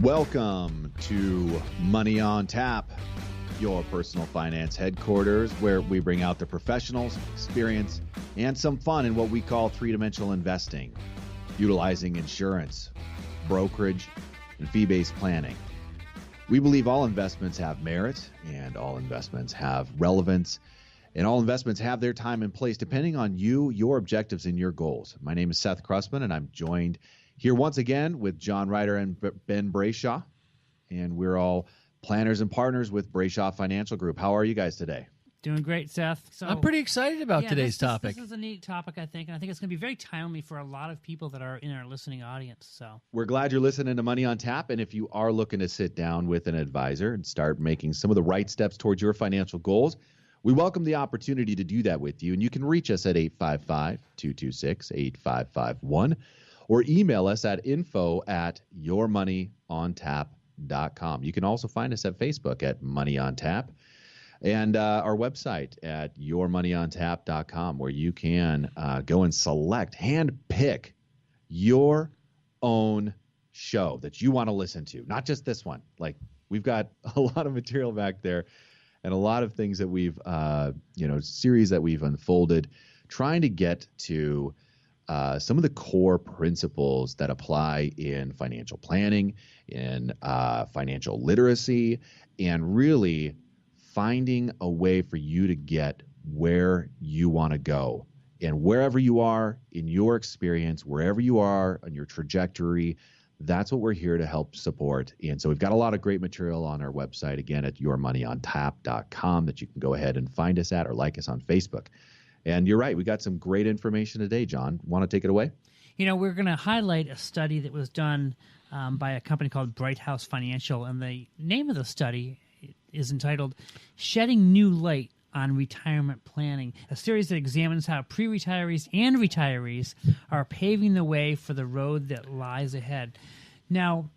Welcome to Money on Tap, your personal finance headquarters, where we bring out the professionals, experience, and some fun in what we call three-dimensional investing, utilizing insurance, brokerage, and fee-based planning. We believe all investments have merit, and all investments have relevance, and all investments have their time and place depending on you, your objectives, and your goals. My name is Seth Krussman, and I'm joined here once again with John Ryder and Ben Brayshaw, and we're all planners and partners with Brayshaw Financial Group. How are you guys today? Doing great, Seth. So, I'm pretty excited about today's topic. This is a neat topic, I think, and I think it's going to be very timely for a lot of people that are in our listening audience. So we're glad you're listening to Money on Tap, and if you are looking to sit down with an advisor and start making some of the right steps towards your financial goals, we welcome the opportunity to do that with you, and you can reach us at 855-226-8551 or email us at info@yourmoneyontap.com. You can also find us at Facebook at Money on Tap and our website at yourmoneyontap.com, where you can go and hand pick your own show that you want to listen to, not just this one. Like, we've got a lot of material back there and a lot of things that we've, series that we've unfolded, trying to get to some of the core principles that apply in financial planning, in financial literacy, and really finding a way for you to get where you want to go. And wherever you are in your experience, wherever you are on your trajectory, that's what we're here to help support. And so we've got a lot of great material on our website, again, at yourmoneyontap.com, that you can go ahead and find us at or like us on Facebook. And you're right, we got some great information today, John. Want to take it away? You know, we're going to highlight a study that was done by a company called Bright House Financial, and the name of the study is entitled Shedding New Light on Retirement Planning, a series that examines how pre-retirees and retirees are paving the way for the road that lies ahead. Now,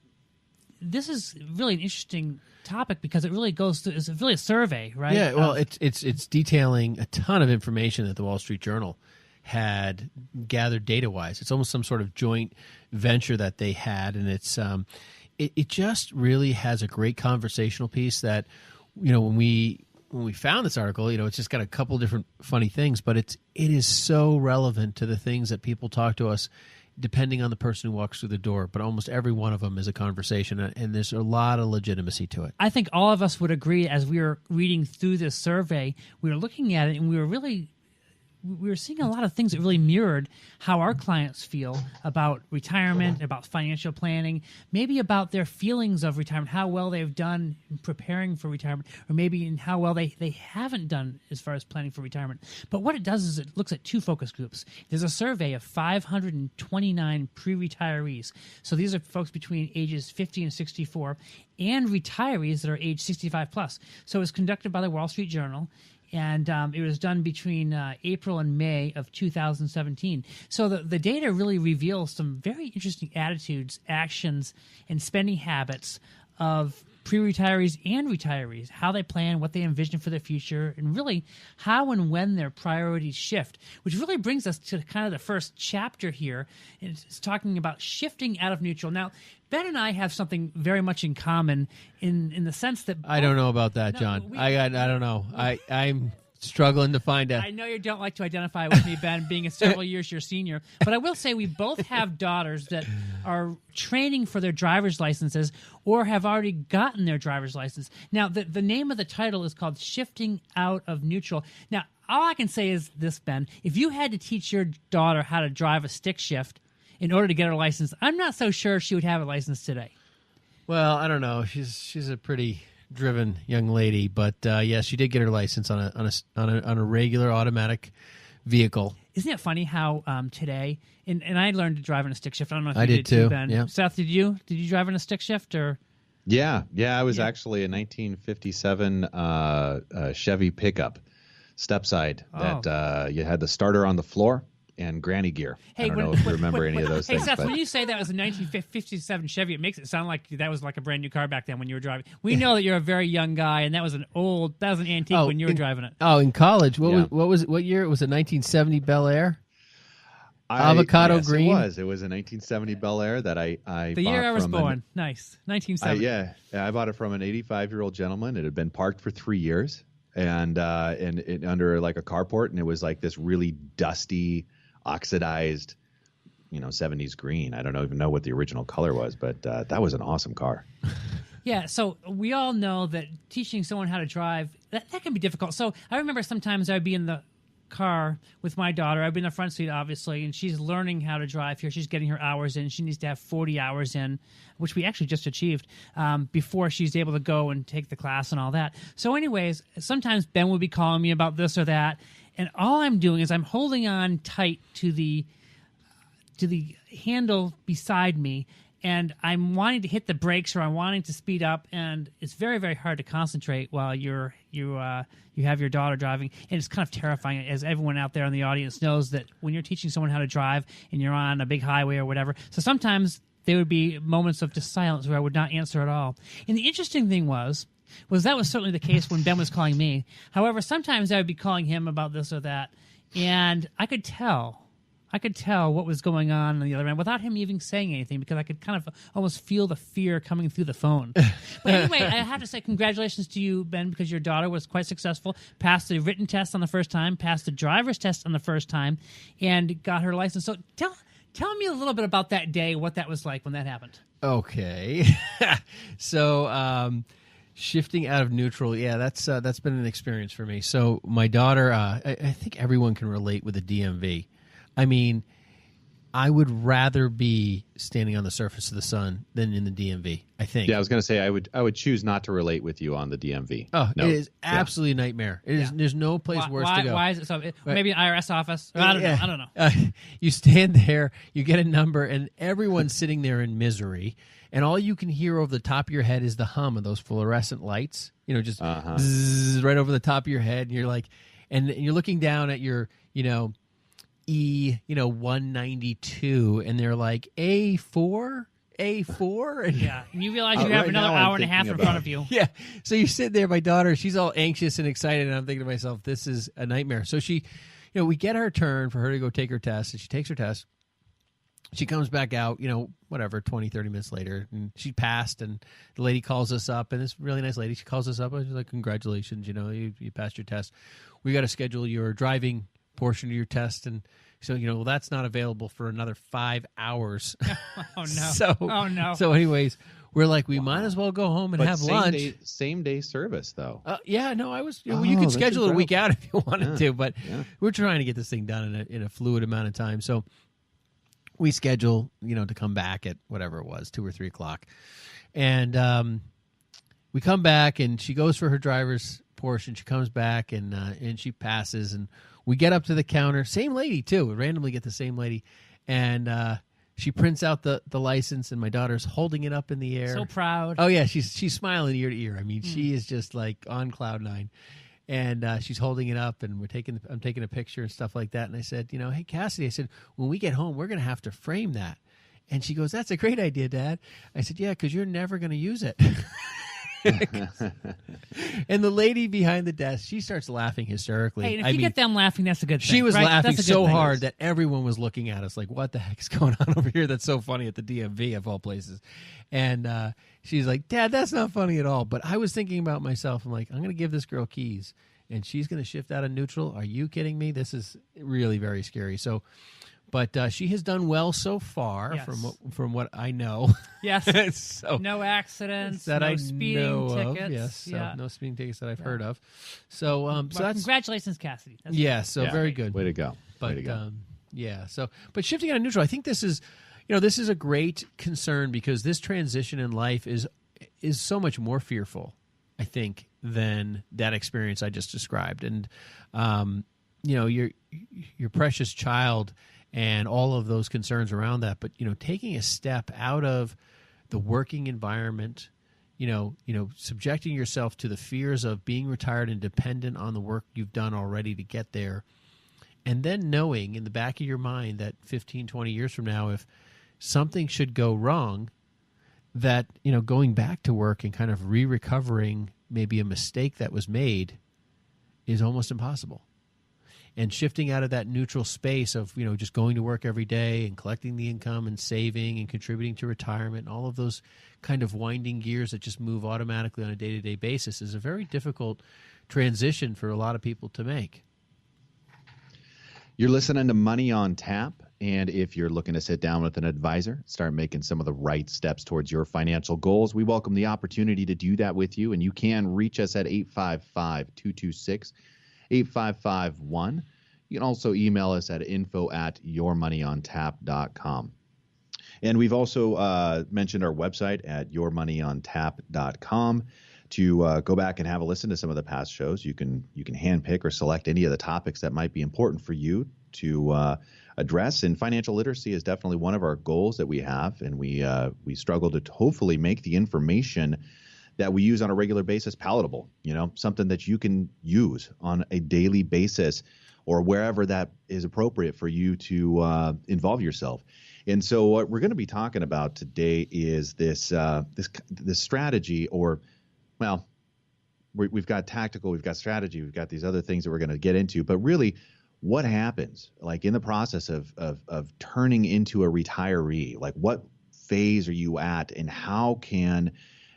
this is really an interesting topic because it really goes through, it's really a survey, right? Yeah, well, it's detailing a ton of information that the Wall Street Journal had gathered data-wise. It's almost some sort of joint venture that they had, and it's it just really has a great conversational piece that, when we found this article, it's just got a couple different funny things, but it is so relevant to the things that people talk to us, depending on the person who walks through the door. But almost every one of them is a conversation, and there's a lot of legitimacy to it. I think all of us would agree, as we were reading through this survey, we were looking at it, and we were seeing a lot of things that really mirrored how our clients feel about retirement, about financial planning, maybe about their feelings of retirement, how well they've done in preparing for retirement, or maybe in how well they haven't done as far as planning for retirement. But what it does is it looks at two focus groups. There's a survey of 529 pre-retirees. So these are folks between ages 50 and 64, and retirees that are age 65 plus. So it was conducted by the Wall Street Journal, and it was done between April and May of 2017. So the data really reveals some very interesting attitudes, actions, and spending habits of pre-retirees and retirees, how they plan, what they envision for their future, and really how and when their priorities shift, which really brings us to kind of the first chapter here. And it's talking about shifting out of neutral. Now, Ben and I have something very much in common in the sense that... I don't know about that, John. I don't know. I'm struggling to find a... I know you don't like to identify with me, Ben, being several years your senior, but I will say we both have daughters that are training for their driver's licenses or have already gotten their driver's license. Now, the name of the title is called Shifting Out of Neutral. Now, all I can say is this, Ben. If you had to teach your daughter how to drive a stick shift in order to get her license, I'm not so sure she would have a license today. Well, I don't know. She's a pretty driven young lady, but yes, she did get her license on a regular automatic vehicle. Isn't it funny how today, and I learned to drive in a stick shift. I don't know if I you did did too, Ben. Yeah. Seth, did you drive in a stick shift or? Yeah. I was actually a 1957 Chevy pickup, stepside, that you had the starter on the floor and granny gear. Hey, I don't know if you remember any of those things. Hey, Seth, when you say that was a 1957 Chevy, it makes it sound like that was like a brand new car back then when you were driving. We know that you're a very young guy, and that was an antique when you were driving it. Oh, in college, what year? Was it 1970 Bel Air? Avocado yes, green? It was. It was a 1970 Bel Air that I The bought year I was from born. Nice. 1970. I bought it from an 85-year-old gentleman. It had been parked for 3 years and it under like a carport, and it was like this really dusty, oxidized, 70s green. I don't even know what the original color was, but that was an awesome car. Yeah, so we all know that teaching someone how to drive, that can be difficult. So I remember sometimes I'd be in the car with my daughter. I'd be in the front seat, obviously, and she's learning how to drive here. She's getting her hours in. She needs to have 40 hours in, which we actually just achieved, before she's able to go and take the class and all that. So anyways, sometimes Ben would be calling me about this or that, and all I'm doing is I'm holding on tight to the handle beside me, and I'm wanting to hit the brakes or I'm wanting to speed up, and it's very, very hard to concentrate while you have your daughter driving, and it's kind of terrifying, as everyone out there in the audience knows, that when you're teaching someone how to drive and you're on a big highway or whatever. So sometimes there would be moments of just silence where I would not answer at all. And the interesting thing was that was certainly the case when Ben was calling me. However, sometimes I would be calling him about this or that, and I could tell what was going on the other end without him even saying anything, because I could kind of almost feel the fear coming through the phone. But anyway, I have to say congratulations to you, Ben, because your daughter was quite successful, passed the written test on the first time, passed the driver's test on the first time, and got her license. So tell me a little bit about that day, what that was like when that happened. Okay. So shifting out of neutral, yeah, that's been an experience for me. So my daughter, I think everyone can relate with the DMV. I mean, I would rather be standing on the surface of the sun than in the DMV, I think. Yeah, I was going to say I would choose not to relate with you on the DMV. Oh, no. It is absolutely a nightmare. It is. There's no place worse to go. Why is it so? Maybe an IRS office? I don't know. You stand there, you get a number, and everyone's sitting there in misery, and all you can hear over the top of your head is the hum of those fluorescent lights, just zzz, right over the top of your head, and you're like, and you're looking down at your, E192, and they're like A4, and yeah, and you realize you have another hour and a half in front of you. Yeah, so you sit there. My daughter, she's all anxious and excited, and I'm thinking to myself, this is a nightmare. So she, we get her turn for her to go take her test, and she takes her test. She comes back out, 20, 30 minutes later, and she passed, and the lady calls us up, and this really nice lady, she calls us up, and she's like, congratulations, you passed your test. We got to schedule your driving portion of your test, and so that's not available for another 5 hours. Oh no! So anyways, we're like, we might as well go home and have lunch. Same day service though. Yeah, no, I was. You could schedule it a week out if you wanted to, but we're trying to get this thing done in a fluid amount of time. So we schedule, to come back at whatever it was, 2 or 3 o'clock, and we come back, and she goes for her driver's portion. She comes back and she passes, and we get up to the counter. Same lady too. We randomly get the same lady, and she prints out the license, and my daughter's holding it up in the air. So proud. Oh yeah, she's smiling ear to ear. I mean, she is just like on cloud nine, and she's holding it up, and I'm taking a picture and stuff like that. And I said, hey Cassidy, I said, when we get home, we're gonna have to frame that. And she goes, that's a great idea, Dad. I said, yeah, because you're never gonna use it. And the lady behind the desk, she starts laughing hysterically. Hey, and if you get them laughing, that's a good thing. She was right? laughing so hard that everyone was looking at us like, what the heck's going on over here that's so funny at the DMV of all places? And she's like, Dad, that's not funny at all. But I was thinking about myself. I'm like, I'm going to give this girl keys, and she's going to shift out of neutral. Are you kidding me? This is really very scary. So, but she has done well so far, yes, from what I know. Yes. So, no accidents, that no I speeding know tickets. Of. Yes, so yeah. no speeding tickets that I've heard of. So, so that's congratulations, Cassidy. That's very good. Way to go. But Way to go. So, but shifting out of neutral, I think this is, this is a great concern, because this transition in life is so much more fearful, I think, than that experience I just described. And your precious child and all of those concerns around that, but taking a step out of the working environment, subjecting yourself to the fears of being retired and dependent on the work you've done already to get there, and then knowing in the back of your mind that 15, 20 years from now, if something should go wrong, that going back to work and kind of re-recovering maybe a mistake that was made is almost impossible. and shifting out of that neutral space of, just going to work every day and collecting the income and saving and contributing to retirement, and all of those kind of winding gears that just move automatically on a day-to-day basis is a very difficult transition for a lot of people to make. You're listening to Money on Tap, and if you're looking to sit down with an advisor, start making some of the right steps towards your financial goals, we welcome the opportunity to do that with you, and you can reach us at 855-226-8551. You can also email us at info@yourmoneyontap.com. And we've also mentioned our website at yourmoneyontap.com. To go back and have a listen to some of the past shows. You can handpick or select any of the topics that might be important for you to address. And financial literacy is definitely one of our goals that we have, and we struggle to hopefully make the information that we use on a regular basis palatable. Something that you can use on a daily basis or wherever that is appropriate for you to involve yourself. And so what we're going to be talking about today is this strategy, or well, we've got tactical, we've got strategy, we've got these other things that we're going to get into. But really, what happens, like in the process of turning into a retiree? Like, what phase are you at, and how can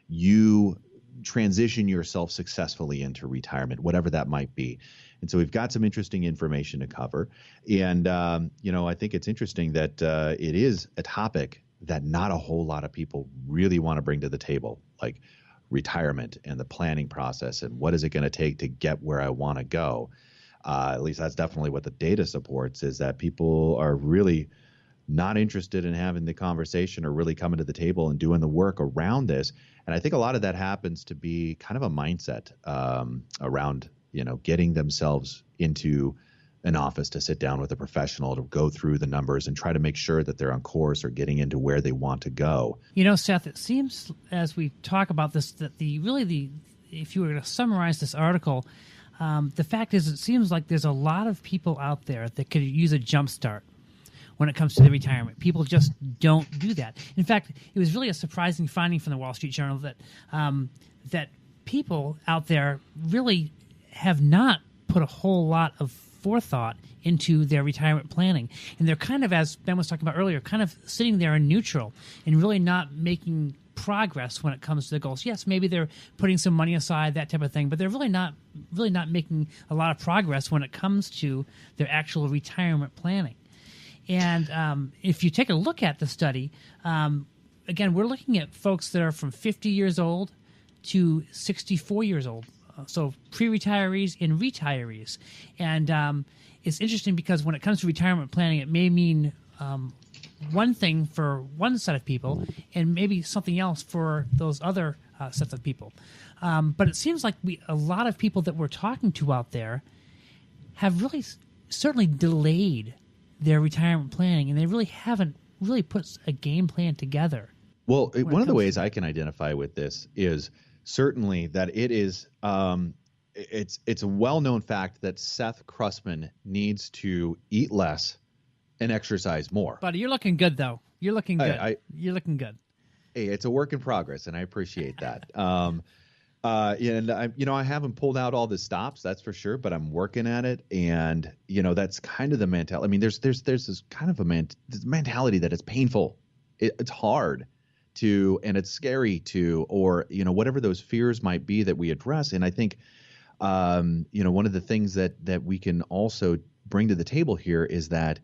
you transition yourself successfully into retirement, whatever that might be? And so we've got some interesting information to cover. And, I think it's interesting that it is a topic that not a whole lot of people really want to bring to the table, like retirement and the planning process and what is it going to take to get where I want to go. At least that's definitely what the data supports, is that people are really not interested in having the conversation or really coming to the table and doing the work around this. And I think a lot of that happens to be kind of a mindset around, getting themselves into an office to sit down with a professional to go through the numbers and try to make sure that they're on course or getting into where they want to go. Seth, it seems as we talk about this that if you were to summarize this article, the fact is it seems like there's a lot of people out there that could use a jump start when it comes to the retirement. People just don't do that. In fact, it was really a surprising finding from the Wall Street Journal that people out there really have not put a whole lot of forethought into their retirement planning. And they're kind of, as Ben was talking about earlier, kind of sitting there in neutral and really not making progress when it comes to the goals. Yes, maybe they're putting some money aside, that type of thing, but they're really not making a lot of progress when it comes to their actual retirement planning. And if you take a look at the study, again, we're looking at folks that are from 50 years old to 64 years old. So pre-retirees and retirees. And it's interesting because when it comes to retirement planning, it may mean one thing for one set of people and maybe something else for those other sets of people. But it seems like a lot of people that we're talking to out there have really certainly delayed their retirement planning, and they really haven't really put a game plan together. Well, one of the ways I can identify with this is certainly that it is it's a well-known fact that Seth Krussman needs to eat less and exercise more. Buddy, you're looking good, though. You're looking good. You're looking good. Hey, it's a work in progress, and I appreciate that. And I haven't pulled out all the stops, that's for sure, but I'm working at it. And that's kind of the mentality. I mean, there's this kind of this mentality that it's painful, it's hard to, and it's scary to, or whatever those fears might be that we address. And I think one of the things that we can also bring to the table here is that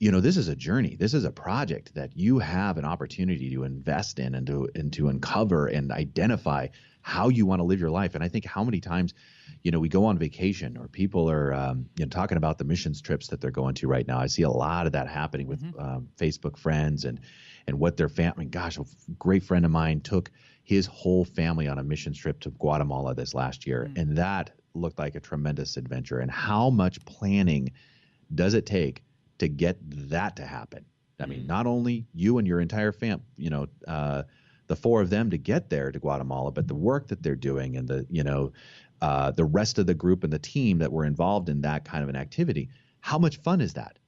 this is a journey. This is a project that you have an opportunity to invest in and to uncover and identify how you want to live your life. And I think how many times, we go on vacation, or people are, talking about the missions trips that they're going to right now. I see a lot of that happening with Facebook friends and what their family. Gosh, a great friend of mine took his whole family on a missions trip to Guatemala this last year, and that looked like a tremendous adventure. And how much planning does it take to get that to happen? I mean, not only you and your entire the four of them to get there to Guatemala, but the work that they're doing and the rest of the group and the team that were involved in that kind of an activity. How much fun is that?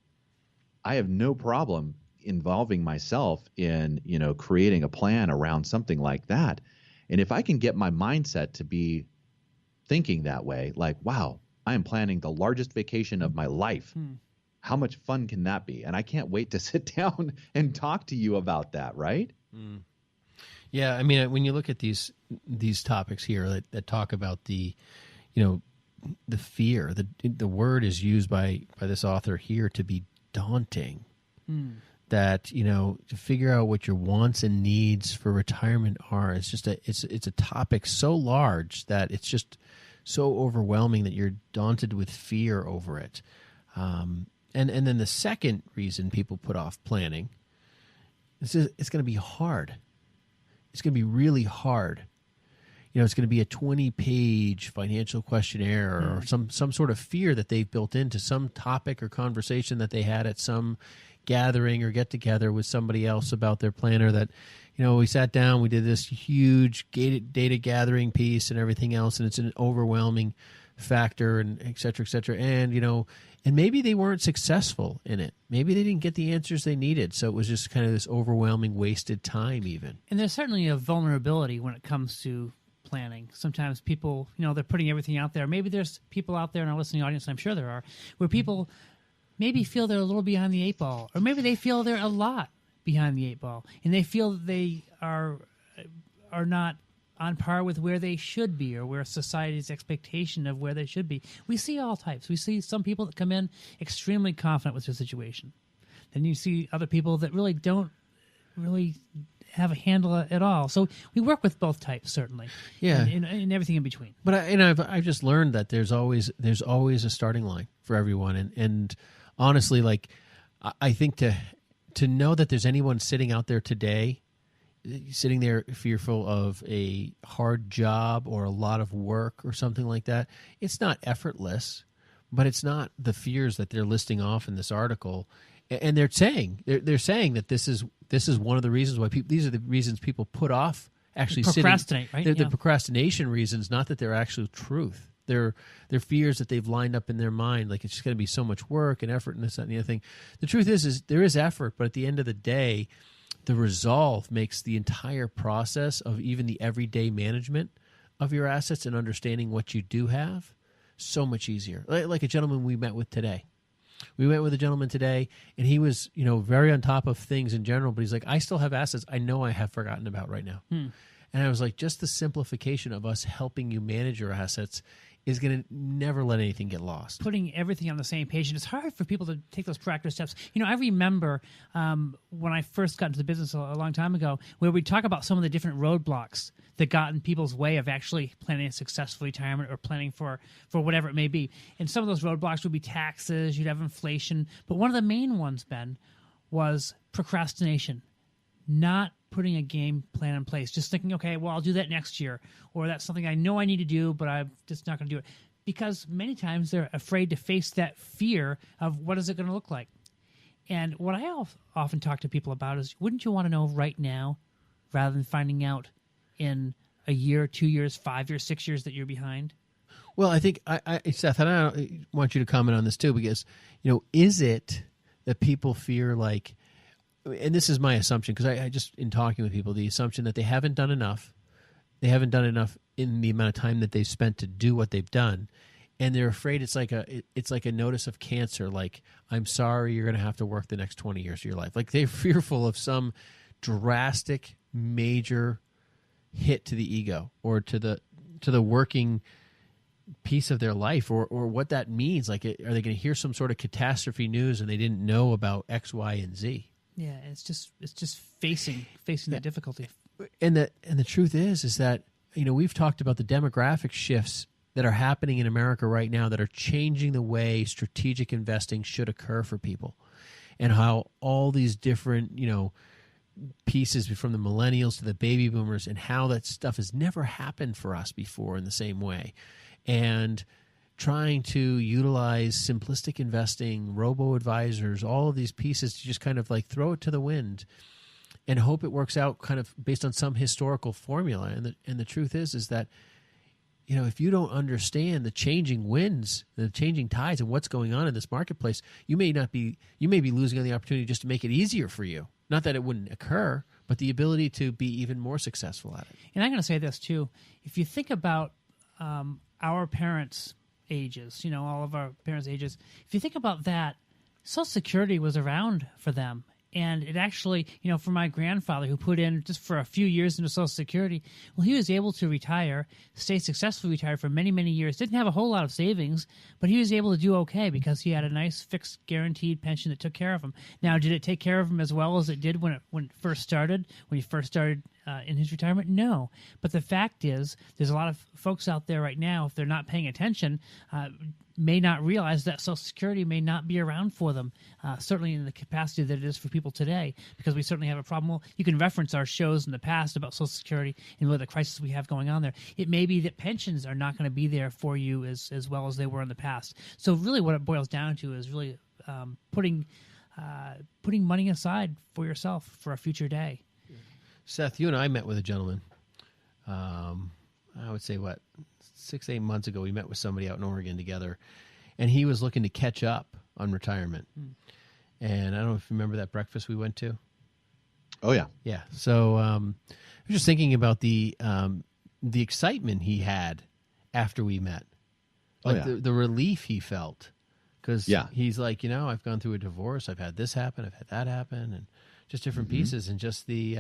I have no problem involving myself in, creating a plan around something like that. And if I can get my mindset to be thinking that way, like, wow, I am planning the largest vacation of my life. How much fun can that be? And I can't wait to sit down and talk to you about that, right? Yeah, I mean, when you look at these topics here that talk about the fear, the word is used by this author here to be daunting. That to figure out what your wants and needs for retirement are, it's a topic so large that it's just so overwhelming that you're daunted with fear over it. And then the second reason people put off planning is it's going to be hard. It's going to be really hard. It's going to be a 20-page financial questionnaire or some sort of fear that they've built into some topic or conversation that they had at some gathering or get together with somebody else about their planner that, we sat down, we did this huge data gathering piece and everything else, and it's an overwhelming factor and et cetera, and maybe they weren't successful in it. Maybe they didn't get the answers they needed, so it was just kind of this overwhelming wasted time even. And there's certainly a vulnerability when it comes to planning. Sometimes people, they're putting everything out there. Maybe there's people out there in our listening audience, and I'm sure there are, where people maybe feel they're a little behind the eight ball, or maybe they feel they're a lot behind the eight ball, and they feel they are not on par with where they should be or where society's expectation of where they should be. We see all types. We see some people that come in extremely confident with their situation. Then you see other people that really don't really have a handle at all. So we work with both types, certainly. Yeah, and everything in between. But I've just learned that there's always a starting line for everyone, and honestly, like I think to know that there's anyone sitting out there today, sitting there fearful of a hard job or a lot of work or something like that, it's not effortless, but it's not the fears that they're listing off in this article. And they're saying that this is one of the reasons why these are the reasons people put off actually procrastinate, right? They're the procrastination reasons, not that they're actual truth. They're fears that they've lined up in their mind, like it's just going to be so much work and effort and this, that, and the other thing. The truth is there is effort, but at the end of the day, the resolve makes the entire process of even the everyday management of your assets and understanding what you do have so much easier. Like a gentleman we met with today. We went with a gentleman today, and he was, very on top of things in general, but he's like, I still have assets I know I have forgotten about right now. And I was like, just the simplification of us helping you manage your assets is going to never let anything get lost. Putting everything on the same page. And it's hard for people to take those proactive steps. I remember when I first got into the business a long time ago, where we talk about some of the different roadblocks that got in people's way of actually planning a successful retirement or planning for whatever it may be. And some of those roadblocks would be taxes, you'd have inflation. But one of the main ones, Ben, was procrastination. Not putting a game plan in place, just thinking, okay, well, I'll do that next year, or that's something I know I need to do, but I'm just not going to do it. Because many times they're afraid to face that fear of what is it going to look like. And what I often talk to people about is, wouldn't you want to know right now rather than finding out in a year, 2 years, 5 years, 6 years that you're behind? Well, I think, Seth, and I want you to comment on this too, because, is it that people fear like, and this is my assumption, because I just, in talking with people, the assumption that they haven't done enough in the amount of time that they've spent to do what they've done, and they're afraid it's like a notice of cancer, like, I'm sorry, you're going to have to work the next 20 years of your life. Like, they're fearful of some drastic, major hit to the ego or to the working piece of their life, or what that means. Like, are they going to hear some sort of catastrophe news and they didn't know about X, Y, and Z? Yeah, it's just facing that difficulty. And the truth is that we've talked about the demographic shifts that are happening in America right now that are changing the way strategic investing should occur for people, and how all these different pieces from the millennials to the baby boomers, and how that stuff has never happened for us before in the same way, and trying to utilize simplistic investing, robo-advisors, all of these pieces to just kind of like throw it to the wind and hope it works out kind of based on some historical formula. And the truth is that, if you don't understand the changing winds, the changing tides, and what's going on in this marketplace, you may be losing on the opportunity just to make it easier for you. Not that it wouldn't occur, but the ability to be even more successful at it. And I'm going to say this too. If you think about our parents ages, all of our parents' ages. If you think about that, Social Security was around for them. And it actually, for my grandfather who put in just for a few years into Social Security, well, he was able to retire, stay successfully retired for many, many years. Didn't have a whole lot of savings, but he was able to do okay because he had a nice fixed guaranteed pension that took care of him. Now, did it take care of him as well as it did when it first started, when he first started in his retirement? No. But the fact is, there's a lot of folks out there right now, if they're not paying attention, may not realize that Social Security may not be around for them, certainly in the capacity that it is for people today, because we certainly have a problem. Well, you can reference our shows in the past about Social Security and what the crisis we have going on there. It may be that pensions are not going to be there for you as well as they were in the past. So really what it boils down to is really putting money aside for yourself for a future day. Seth, you and I met with a gentleman, I would say, 6-8 months ago. We met with somebody out in Oregon together, and he was looking to catch up on retirement. And I don't know if you remember that breakfast we went to. Oh, yeah. Yeah. So I was just thinking about the excitement he had after we met, the relief he felt, because he's like, I've gone through a divorce. I've had this happen. I've had that happen, and just different pieces, and just the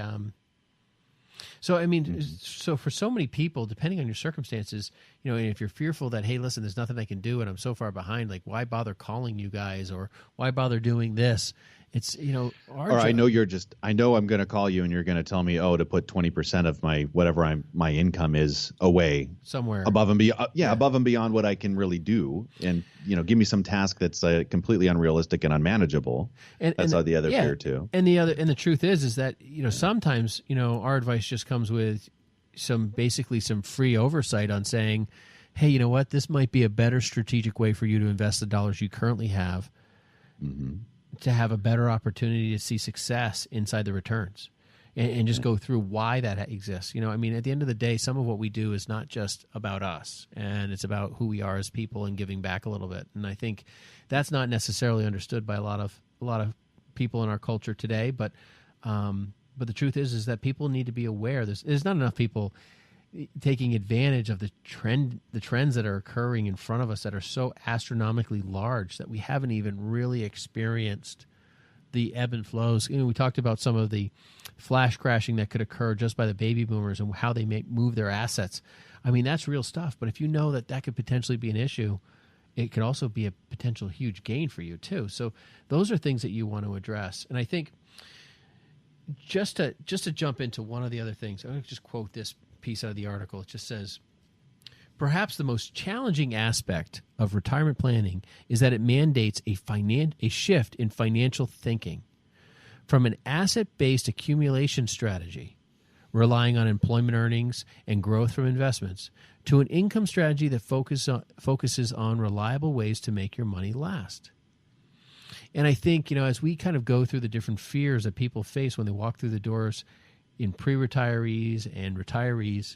so, I mean, so for so many people, depending on your circumstances, if you're fearful that, hey, listen, there's nothing I can do and I'm so far behind, like, why bother calling you guys, or why bother doing this? It's, or I know I know I'm going to call you and you're going to tell me, to put 20% of my, whatever my income is away somewhere above and beyond. Above and beyond what I can really do. And, give me some task that's completely unrealistic and unmanageable. That's the other fear too. And the truth is that, sometimes, our advice just comes with some free oversight on saying, hey, you know what, this might be a better strategic way for you to invest the dollars you currently have. To have a better opportunity to see success inside the returns, and just go through why that exists. I mean, at the end of the day, some of what we do is not just about us, and it's about who we are as people and giving back a little bit. And I think that's not necessarily understood by a lot of people in our culture today. But the truth is that people need to be aware. There's not enough people taking advantage of the trends that are occurring in front of us that are so astronomically large that we haven't even really experienced the ebb and flows. We talked about some of the flash crashing that could occur just by the baby boomers and how they may move their assets. I mean, that's real stuff. But if you know that could potentially be an issue, it could also be a potential huge gain for you too. So those are things that you want to address. And I think just to jump into one of the other things, I'm going to just quote this piece out of the article. It just says, perhaps the most challenging aspect of retirement planning is that it mandates a shift in financial thinking from an asset-based accumulation strategy, relying on employment earnings and growth from investments, to an income strategy that focuses on reliable ways to make your money last. And I think, as we kind of go through the different fears that people face when they walk through the doors in pre-retirees and retirees,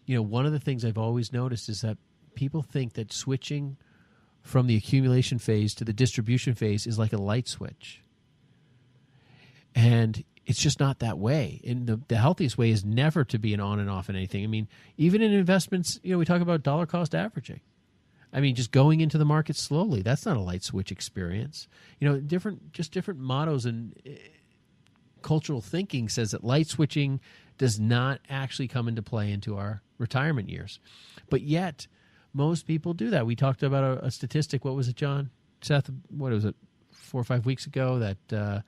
one of the things I've always noticed is that people think that switching from the accumulation phase to the distribution phase is like a light switch. And it's just not that way. And the healthiest way is never to be an on and off in anything. I mean, even in investments, we talk about dollar cost averaging. I mean, just going into the market slowly, that's not a light switch experience. Different mottos and cultural thinking says that light switching does not actually come into play into our retirement years. But yet, most people do that. We talked about a statistic. What was it, John? Seth, what was it, 4 or 5 weeks ago, that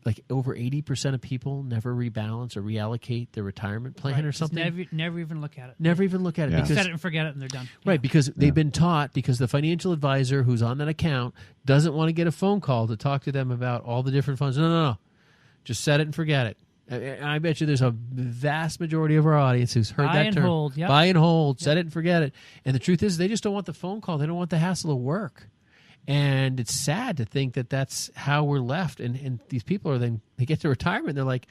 like over 80% of people never rebalance or reallocate their retirement plan or something? Never even look at it. Never even look at it. Yeah. Because, set it and forget it and they're done. Right, because they've been taught, because the financial advisor who's on that account doesn't want to get a phone call to talk to them about all the different funds. No. Just set it and forget it. And I bet you there's a vast majority of our audience who's heard that term. Hold, yep. Buy and hold, set it and forget it. And the truth is they just don't want the phone call. They don't want the hassle of work. And it's sad to think that that's how we're left. And these people they get to retirement, they're like,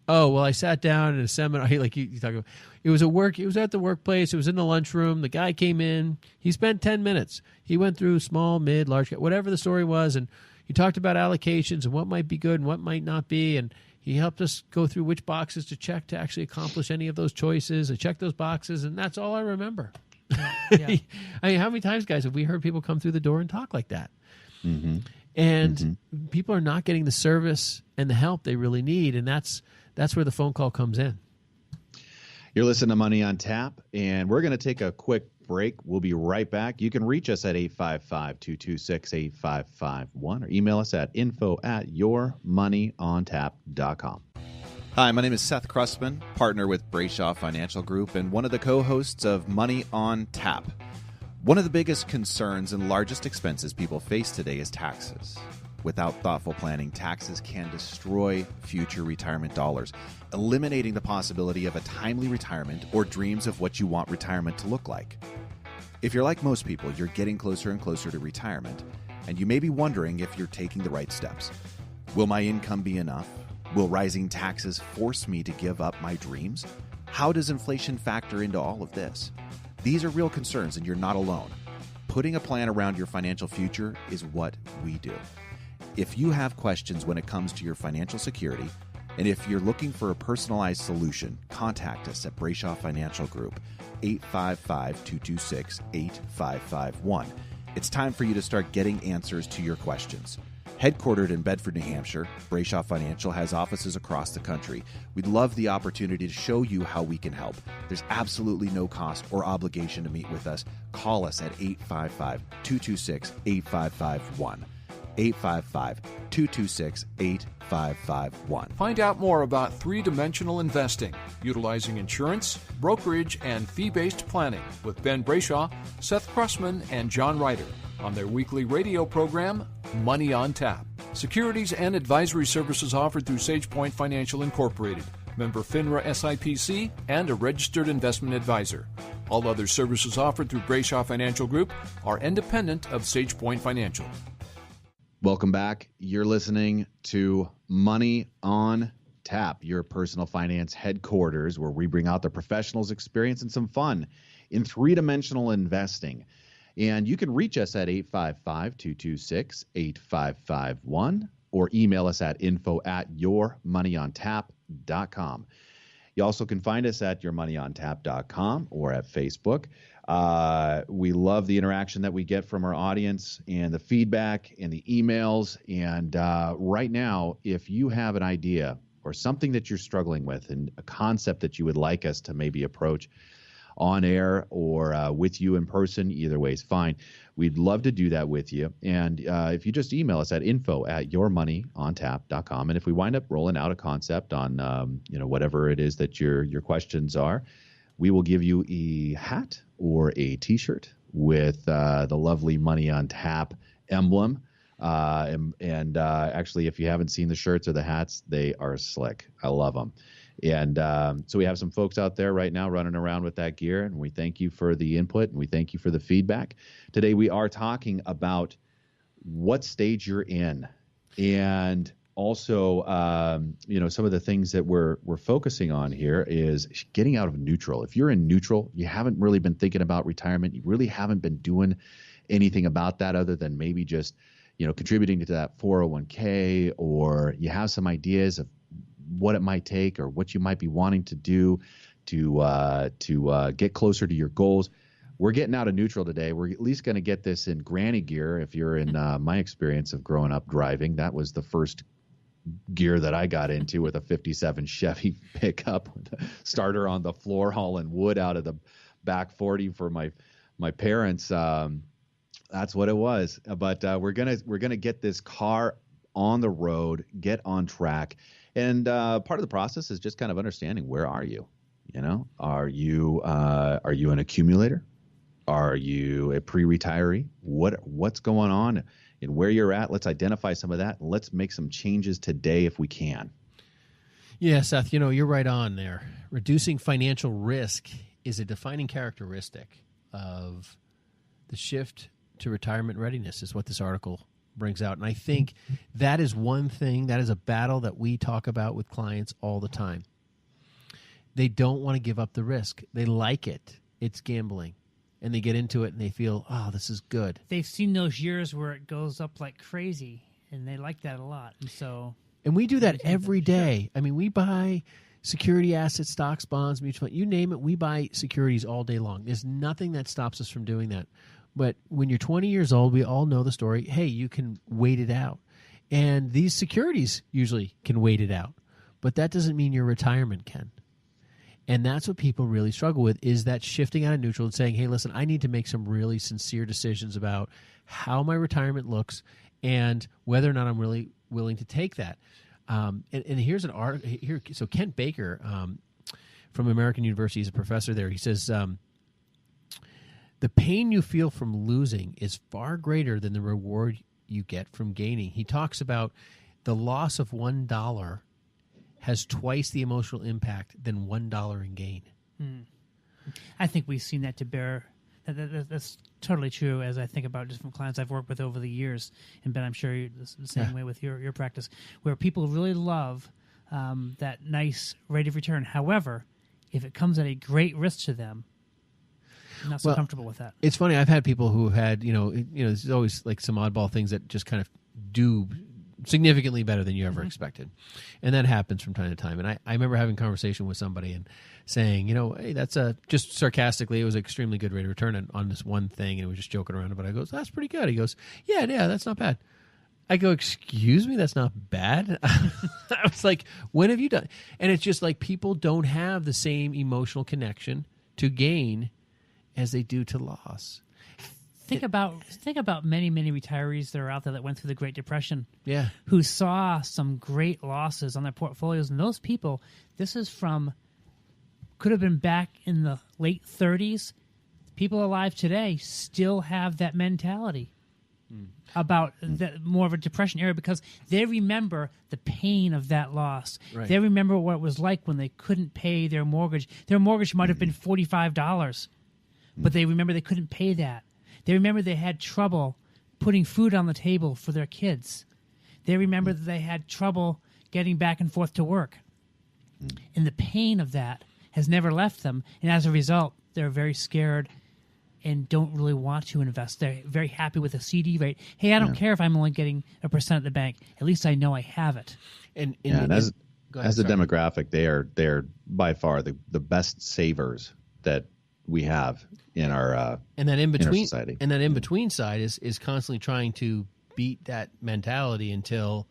oh, well, I sat down in a seminar, like you talk about, it was at the workplace, it was in the lunchroom, the guy came in, he spent 10 minutes. He went through small, mid, large, whatever the story was, and he talked about allocations and what might be good and what might not be, and he helped us go through which boxes to check to actually accomplish any of those choices. I checked those boxes, and that's all I remember. Yeah. I mean, how many times, guys, have we heard people come through the door and talk like that? Mm-hmm. And people are not getting the service and the help they really need, and that's where the phone call comes in. You're listening to Money on Tap, and we're going to take a quick break. We'll be right back. You can reach us at 855-226-8551 or email us at info@yourmoneyontap.com. Hi, my name is Seth Crustman, partner with Brayshaw Financial Group and one of the co-hosts of Money on Tap. One of the biggest concerns and largest expenses people face today is taxes. Without thoughtful planning, taxes can destroy future retirement dollars, eliminating the possibility of a timely retirement or dreams of what you want retirement to look like. If you're like most people, you're getting closer and closer to retirement, and you may be wondering if you're taking the right steps. Will my income be enough? Will rising taxes force me to give up my dreams? How does inflation factor into all of this? These are real concerns, and you're not alone. Putting a plan around your financial future is what we do. If you have questions when it comes to your financial security, and if you're looking for a personalized solution, contact us at Brayshaw Financial Group, 855-226-8551. It's time for you to start getting answers to your questions. Headquartered in Bedford, New Hampshire, Brayshaw Financial has offices across the country. We'd love the opportunity to show you how we can help. There's absolutely no cost or obligation to meet with us. Call us at 855-226-8551. 855-226-8551. Find out more about three-dimensional investing, utilizing insurance, brokerage, and fee-based planning with Ben Brayshaw, Seth Crustman, and John Ryder on their weekly radio program, Money on Tap. Securities and advisory services offered through SagePoint Financial Incorporated, member FINRA SIPC, and a registered investment advisor. All other services offered through Brayshaw Financial Group are independent of SagePoint Financial. Welcome back. You're listening to Money on Tap, your personal finance headquarters, where we bring out the professionals' experience and some fun in three-dimensional investing. And you can reach us at 855-226-8551 or email us at info@yourmoneyontap.com. You also can find us at yourmoneyontap.com or at Facebook. We love the interaction that we get from our audience and the feedback and the emails. And right now, if you have an idea or something that you're struggling with and a concept that you would like us to maybe approach on air or with you in person, either way is fine. We'd love to do that with you. And if you just email us at info@yourmoneyontap.com. And if we wind up rolling out a concept on whatever it is that your questions are, we will give you a hat or a T-shirt with the lovely Money on Tap emblem. And actually, if you haven't seen the shirts or the hats, they are slick. I love them. And so we have some folks out there right now running around with that gear, and we thank you for the input and we thank you for the feedback. Today we are talking about what stage you're in, and also some of the things that we're focusing on here is getting out of neutral. If you're in neutral, you haven't really been thinking about retirement, you really haven't been doing anything about that other than maybe just contributing to that 401k, or you have some ideas of what it might take or what you might be wanting to do to get closer to your goals. We're getting out of neutral today. We're at least going to get this in granny gear. If you're in my experience of growing up driving, that was the first gear that I got into, with a 57 Chevy pickup with a starter on the floor, hauling wood out of the back 40 for my parents. That's what it was. But we're gonna get this car on the road, get on track. And part of the process is just kind of understanding, where are you? Are you an accumulator? Are you a pre-retiree? What's going on and where you're at? Let's identify some of that, and let's make some changes today if we can. Yeah, Seth, you're right on there. Reducing financial risk is a defining characteristic of the shift to retirement readiness, is what this article brings out. And I think that is one thing, that is a battle that we talk about with clients all the time. They don't want to give up the risk. They like it. It's gambling. And they get into it and they feel, oh, this is good. They've seen those years where it goes up like crazy, and they like that a lot. And we do that every day. I mean, we buy security assets, stocks, bonds, mutual fund, you name it, we buy securities all day long. There's nothing that stops us from doing that. But when you're 20 years old, we all know the story. Hey, you can wait it out. And these securities usually can wait it out. But that doesn't mean your retirement can. And that's what people really struggle with, is that shifting out of neutral and saying, hey, listen, I need to make some really sincere decisions about how my retirement looks and whether or not I'm really willing to take that. And here's an article here. So Kent Baker from American University is a professor there. He says, the pain you feel from losing is far greater than the reward you get from gaining. He talks about the loss of $1 has twice the emotional impact than $1 in gain. I think we've seen that to bear. That's totally true. As I think about just from clients I've worked with over the years, and Ben, I'm sure you're the same way with your practice, where people really love that nice rate of return. However, if it comes at a great risk to them, I'm not so comfortable with that. It's funny. I've had people who have had, there's always like some oddball things that just kind of do significantly better than you ever expected. And that happens from time to time. And I remember having a conversation with somebody and saying, hey, that's just sarcastically, it was an extremely good rate of return on this one thing. And we were just joking around about it. I goes, that's pretty good. He goes, yeah, that's not bad. I go, excuse me, that's not bad? I was like, when have you done? And it's just like people don't have the same emotional connection to gain as they do to loss. Think about many retirees that are out there that went through the Great Depression, who saw some great losses on their portfolios, and those people, could have been back in the late 30s. People alive today still have that mentality about more of a depression era because they remember the pain of that loss. Right. They remember what it was like when they couldn't pay their mortgage. Their mortgage might have been $45, but they remember they couldn't pay that. They remember they had trouble putting food on the table for their kids. They remember that they had trouble getting back and forth to work. And the pain of that has never left them. And as a result, they're very scared and don't really want to invest. They're very happy with a CD rate. Hey, I don't care if I'm only getting 1% at the bank. At least I know I have it. And as a demographic, they're by far the best savers that we have in our and that in between society. And that in between side is constantly trying to beat that mentality until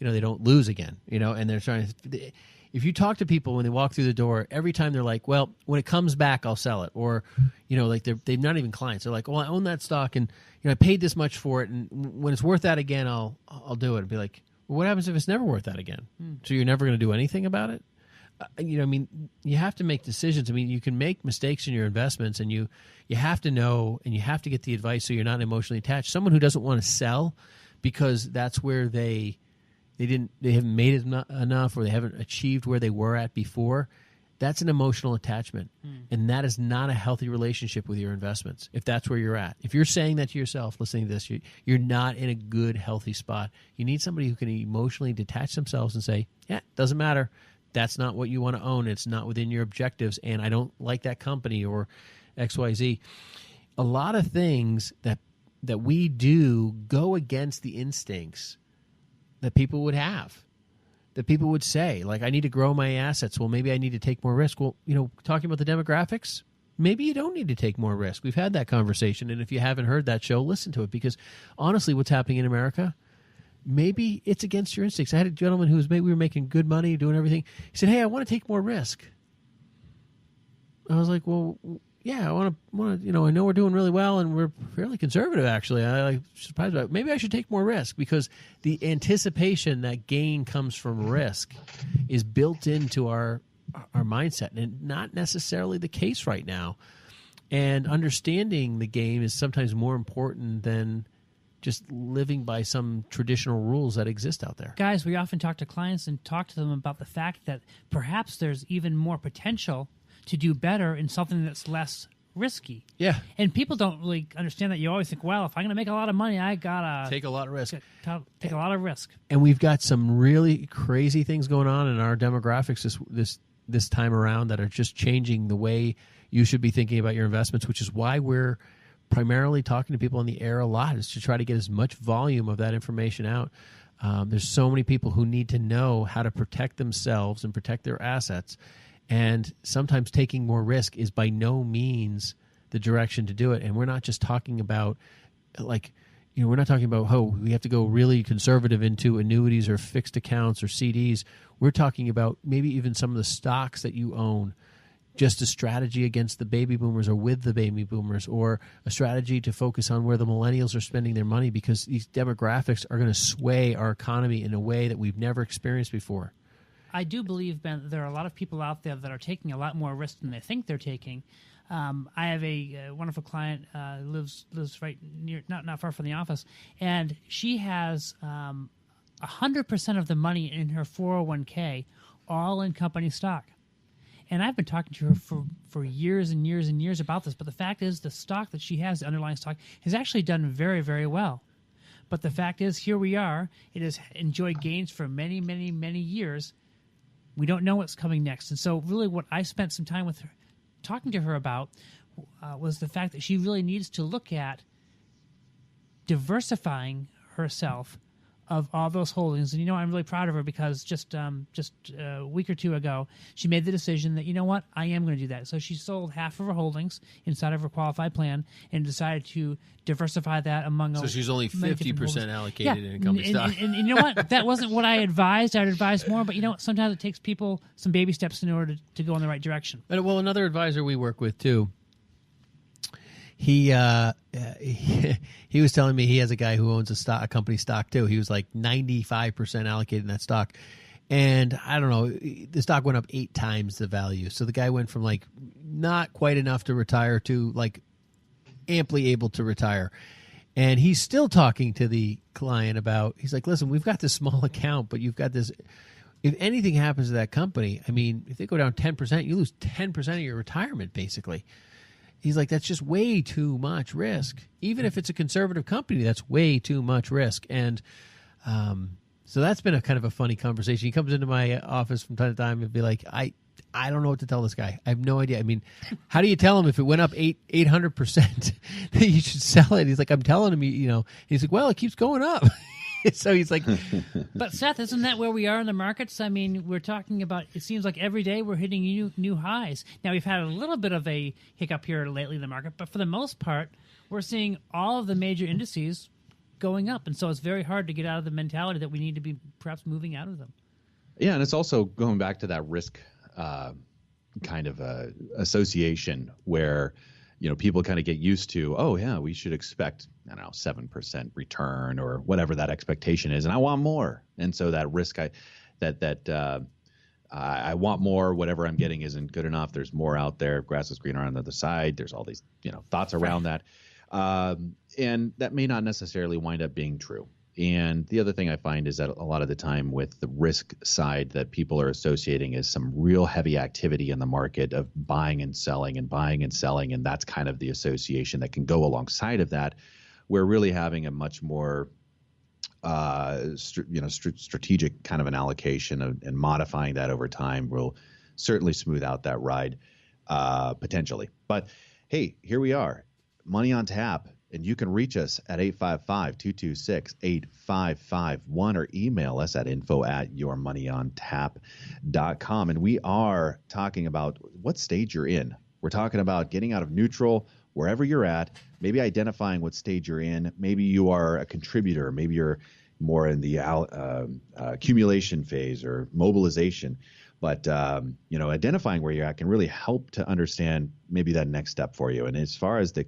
they don't lose again. And they're trying to. If you talk to people when they walk through the door, every time they're like, "Well, when it comes back, I'll sell it," or like they're not even clients. They're like, "Well, I own that stock, and I paid this much for it, and when it's worth that again, I'll do it." And be like, "Well, what happens if it's never worth that again? So you're never going to do anything about it?" You have to make decisions. You can make mistakes in your investments, and you have to know, and you have to get the advice so you're not emotionally attached. Someone who doesn't want to sell because that's where they haven't made it enough, or they haven't achieved where they were at before, that's an emotional attachment. And that is not a healthy relationship with your investments. If that's where you're at, if you're saying that to yourself, listening to this, you're not in a good, healthy spot. You need somebody who can emotionally detach themselves and say, yeah, doesn't matter. That's not what you want to own. It's not within your objectives, and I don't like that company or XYZ. A lot of things that we do go against the instincts that people would have, that people would say, like, I need to grow my assets. Well, maybe I need to take more risk. Well, talking about the demographics, maybe you don't need to take more risk. We've had that conversation, and if you haven't heard that show, listen to it, because honestly, what's happening in America, maybe it's against your instincts. I had a gentleman who we were making good money, doing everything. He said, hey, I want to take more risk. I was like, well, yeah, I want to, I know we're doing really well, and we're fairly conservative, actually. I'm surprised about it. Maybe I should take more risk, because the anticipation that gain comes from risk is built into our mindset, and not necessarily the case right now. And understanding the game is sometimes more important than just living by some traditional rules that exist out there. Guys, we often talk to clients and talk to them about the fact that perhaps there's even more potential to do better in something that's less risky. Yeah. And people don't really understand that. You always think, well, if I'm going to make a lot of money, I got to take a lot of risk. Take a lot of risk. And we've got some really crazy things going on in our demographics this time around that are just changing the way you should be thinking about your investments, which is why we're primarily talking to people in the air a lot, is to try to get as much volume of that information out. There's so many people who need to know how to protect themselves and protect their assets. And sometimes taking more risk is by no means the direction to do it. And we're not just talking about we're not talking about, we have to go really conservative into annuities or fixed accounts or CDs. We're talking about maybe even some of the stocks that you own, just a strategy against the baby boomers or with the baby boomers, or a strategy to focus on where the millennials are spending their money, because these demographics are going to sway our economy in a way that we've never experienced before. I do believe, Ben, there are a lot of people out there that are taking a lot more risk than they think they're taking. I have a wonderful client lives right near, not far from the office, and she has 100% of the money in her 401k all in company stock. And I've been talking to her for years and years and years about this, but the fact is the stock that she has, the underlying stock, has actually done very, very well. But the fact is, here we are. It has enjoyed gains for many, many, many years. We don't know what's coming next. And so really what I spent some time with her, talking to her about was the fact that she really needs to look at diversifying herself of all those holdings. And, I'm really proud of her, because just a week or two ago, she made the decision that, I am going to do that. So she sold half of her holdings inside of her qualified plan and decided to diversify that among. So she's only 50% allocated in a company stock. And you know what? That wasn't what I advised. I'd advise more. But, sometimes it takes people some baby steps in order to go in the right direction. Well, another advisor we work with, too, he was telling me he has a guy who owns a company stock too. He was like 95% allocated in that stock, and I don't know, the stock went up 8 times the value. So the guy went from like not quite enough to retire to like amply able to retire. And he's still talking to the client about, he's like, listen, we've got this small account, but you've got this. If anything happens to that company, I mean, if they go down 10%, you lose 10% of your retirement basically. He's like, that's just way too much risk. Even if it's a conservative company, that's way too much risk. And so that's been a kind of a funny conversation. He comes into my office from time to time and be like, I don't know what to tell this guy. I have no idea. I mean, how do you tell him if it went up 800% that you should sell it? He's like, I'm telling him, he's like, well, it keeps going up. So he's like, but Seth, isn't that where we are in the markets? I mean, we're talking about, it seems like every day we're hitting new highs. Now, we've had a little bit of a hiccup here lately in the market, but for the most part, we're seeing all of the major indices going up. And so it's very hard to get out of the mentality that we need to be perhaps moving out of them. Yeah, and it's also going back to that risk kind of association where, people kind of get used to, oh, yeah, we should expect, 7% return or whatever that expectation is. And I want more. And so that risk, I want more, whatever I'm getting isn't good enough. There's more out there. Grass is greener on the other side. There's all these, thoughts around that. And that may not necessarily wind up being true. And the other thing I find is that a lot of the time with the risk side that people are associating is some real heavy activity in the market of buying and selling and buying and selling. And that's kind of the association that can go alongside of that. We're really having a much more strategic kind of an allocation and modifying that over time will certainly smooth out that ride potentially. But hey, here we are, Money on Tap. And you can reach us at 855-226-8551 or email us at info@yourmoneyontap.com. And we are talking about what stage you're in. We're talking about getting out of neutral, wherever you're at, maybe identifying what stage you're in. Maybe you are a contributor. Maybe you're more in the accumulation phase or mobilization. But, identifying where you're at can really help to understand maybe that next step for you. And as far as the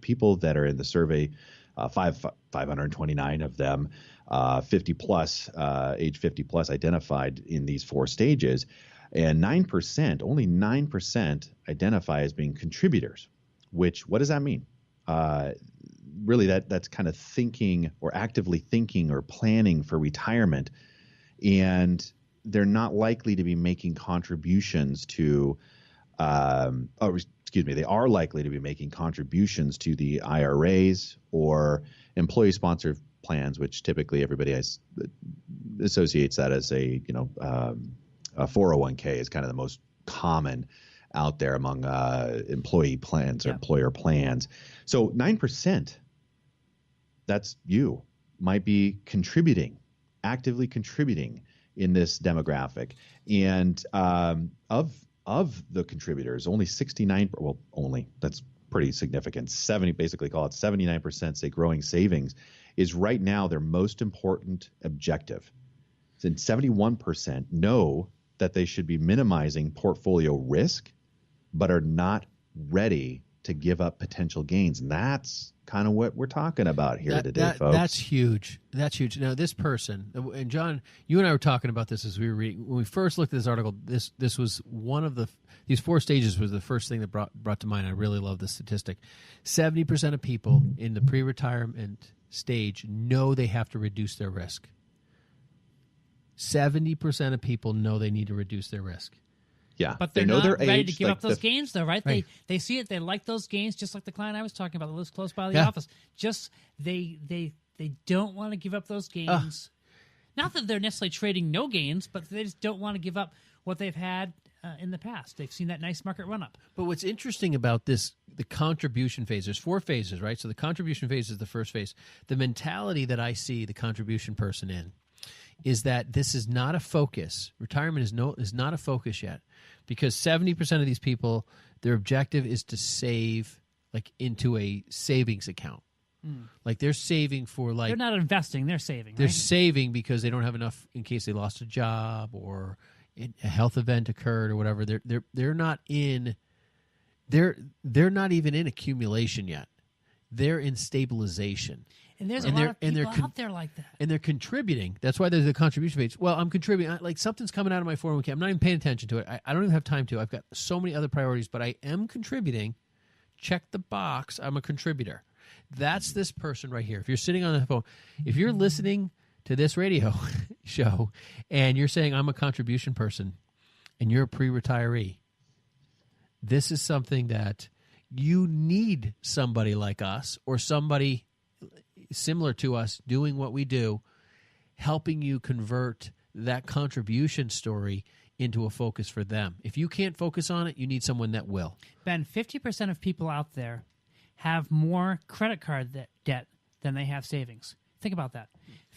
people that are in the survey, 529 of them, 50 plus, age 50 plus identified in these 4 stages, and 9%, only 9% identify as being contributors, what does that mean? Really that's kind of thinking or actively thinking or planning for retirement. And they're not likely to be making contributions to, they are likely to be making contributions to the IRAs or employee-sponsored plans, which typically everybody associates that as a 401k is kind of the most common out there among employee plans or employer plans. So 9%, that's you, might be contributing, actively contributing in this demographic. And of the contributors, only 69, well, only, that's pretty significant. 70, basically call it 79% say growing savings is right now their most important objective. And 71% know that they should be minimizing portfolio risk, but are not ready to give up potential gains. And that's kind of what we're talking about here today, folks. That's huge. That's huge. Now, this person, and John, you and I were talking about this as we were reading. When we first looked at this article, this was one of these 4 stages was the first thing that brought to mind. I really love this statistic. 70% of people in the pre-retirement stage know they have to reduce their risk. 70% of people know they need to reduce their risk. Yeah, but they're know not their ready age, to give like up those gains, though, right? They see it, they like those gains, just like the client I was talking about that lives close by the office. Just they don't want to give up those gains. Not that they're necessarily trading no gains, but they just don't want to give up what they've had in the past. They've seen that nice market run up. But what's interesting about this, the contribution phase, there's 4 phases, right? So the contribution phase is the first phase. The mentality that I see the contribution person in is that this is not a focus. Retirement is not a focus yet, because 70% of these people, their objective is to save like into a savings account. Like they're saving for like... They're not investing, they're saving. They're right? saving because they don't have enough in case they lost a job or a health event occurred or whatever. They're not in... They're not even in accumulation yet. They're in stabilization. And there's a lot of people out there like that. And they're contributing. That's why there's a contribution phase. Well, I'm contributing. Like something's coming out of my 401k. I'm not even paying attention to it. I don't even have time to. I've got so many other priorities, but I am contributing. Check the box. I'm a contributor. That's this person right here. If you're sitting on the phone, if you're listening to this radio show and you're saying I'm a contribution person and you're a pre-retiree, this is something that you need somebody like us or somebody similar to us doing what we do, helping you convert that contribution story into a focus for them. If you can't focus on it, you need someone that will. Ben, 50% of people out there have more credit card debt than they have savings. Think about that.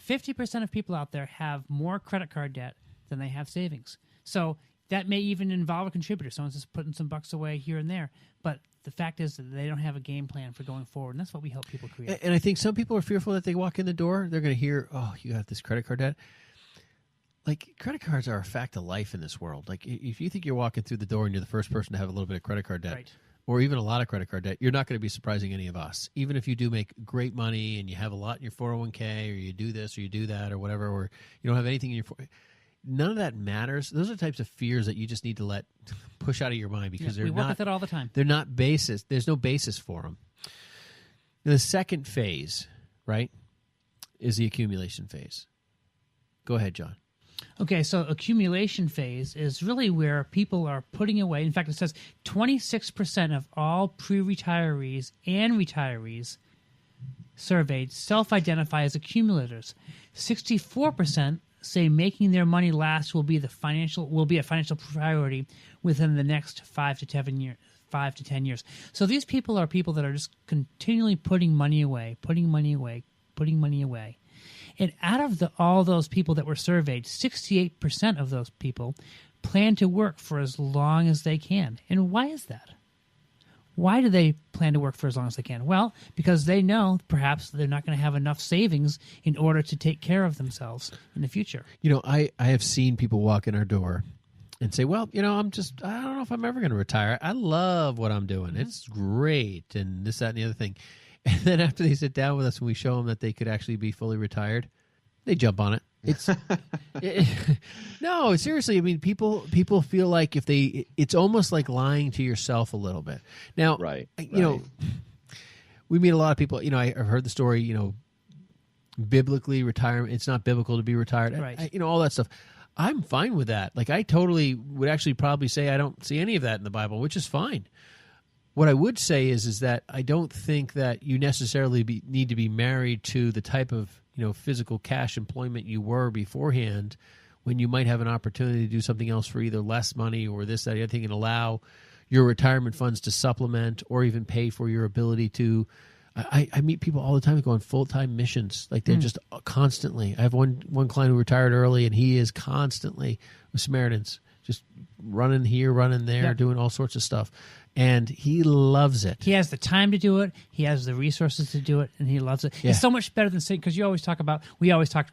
50% of people out there have more credit card debt than they have savings. So that may even involve a contributor. Someone's just putting some bucks away here and there. But the fact is that they don't have a game plan for going forward, and that's what we help people create. And I think some people are fearful that they walk in the door, they're going to hear, oh, you got this credit card debt. Like, credit cards are a fact of life in this world. Like, if you think you're walking through the door and you're the first person to have a little bit of credit card debt, right, or even a lot of credit card debt, you're not going to be surprising any of us. Even if you do make great money and you have a lot in your 401k, or you do this or you do that or whatever, or you don't have anything in your none of that matters. Those are types of fears that you just need to let push out of your mind because we work with it all the time. They're not basis. There's no basis for them. The second phase, right, is the accumulation phase. Go ahead, John. Okay, so accumulation phase is really where people are putting away. In fact, it says 26% of all pre-retirees and retirees surveyed self-identify as accumulators. 64% say making their money last will be a financial priority within the next 5 to 10 years. So these people are people that are just continually putting money away. And out of all those people that were surveyed, 68% of those people plan to work for as long as they can. And why is that? Why do they plan to work for as long as they can? Well, because they know perhaps they're not going to have enough savings in order to take care of themselves in the future. You know, I have seen people walk in our door and say, well, you know, I don't know if I'm ever going to retire. I love what I'm doing. Mm-hmm. It's great. And this, that, and the other thing. And then after they sit down with us and we show them that they could actually be fully retired, they jump on it. It's no, seriously. I mean, people feel like it's almost like lying to yourself a little bit. Now, you know, we meet a lot of people. You know, I've heard the story. You know, biblically, retirement. It's not biblical to be retired. Right. You know, all that stuff. I'm fine with that. Like, I totally would actually probably say I don't see any of that in the Bible, which is fine. What I would say is that I don't think that you necessarily need to be married to the type of, you know, physical cash employment you were beforehand, when you might have an opportunity to do something else for either less money or this, that, the other thing, and allow your retirement funds to supplement or even pay for your ability to. I meet people all the time that go on full-time missions. Like they're just constantly. I have one client who retired early, and he is constantly with Samaritans, just running here, running there, doing all sorts of stuff. And he loves it. He has the time to do it. He has the resources to do it, and he loves it. Yeah. It's so much better than saying, because we always talk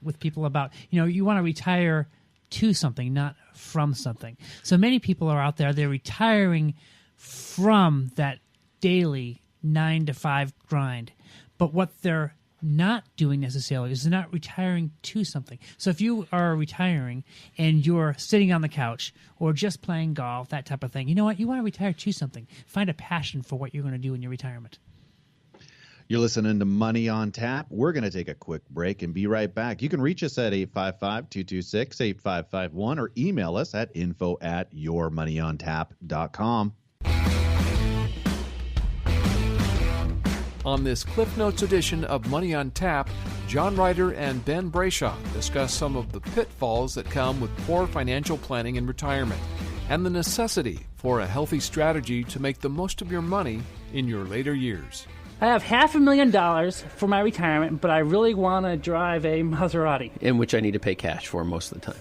with people about, you want to retire to something, not from something. So many people are out there, they're retiring from that daily 9 to 5 grind. But what they're not doing necessarily is they're not retiring to something. So if you are retiring and you're sitting on the couch or just playing golf, that type of thing, you know what? You want to retire to something. Find a passion for what you're going to do in your retirement. You're listening to Money on Tap. We're going to take a quick break and be right back. You can reach us at 855-226-8551 or email us at info@yourmoneyontap.com. On this Cliff Notes edition of Money on Tap, John Ryder and Ben Brayshaw discuss some of the pitfalls that come with poor financial planning in retirement and the necessity for a healthy strategy to make the most of your money in your later years. I have $500,000 for my retirement, but I really want to drive a Maserati. In which I need to pay cash for most of the time.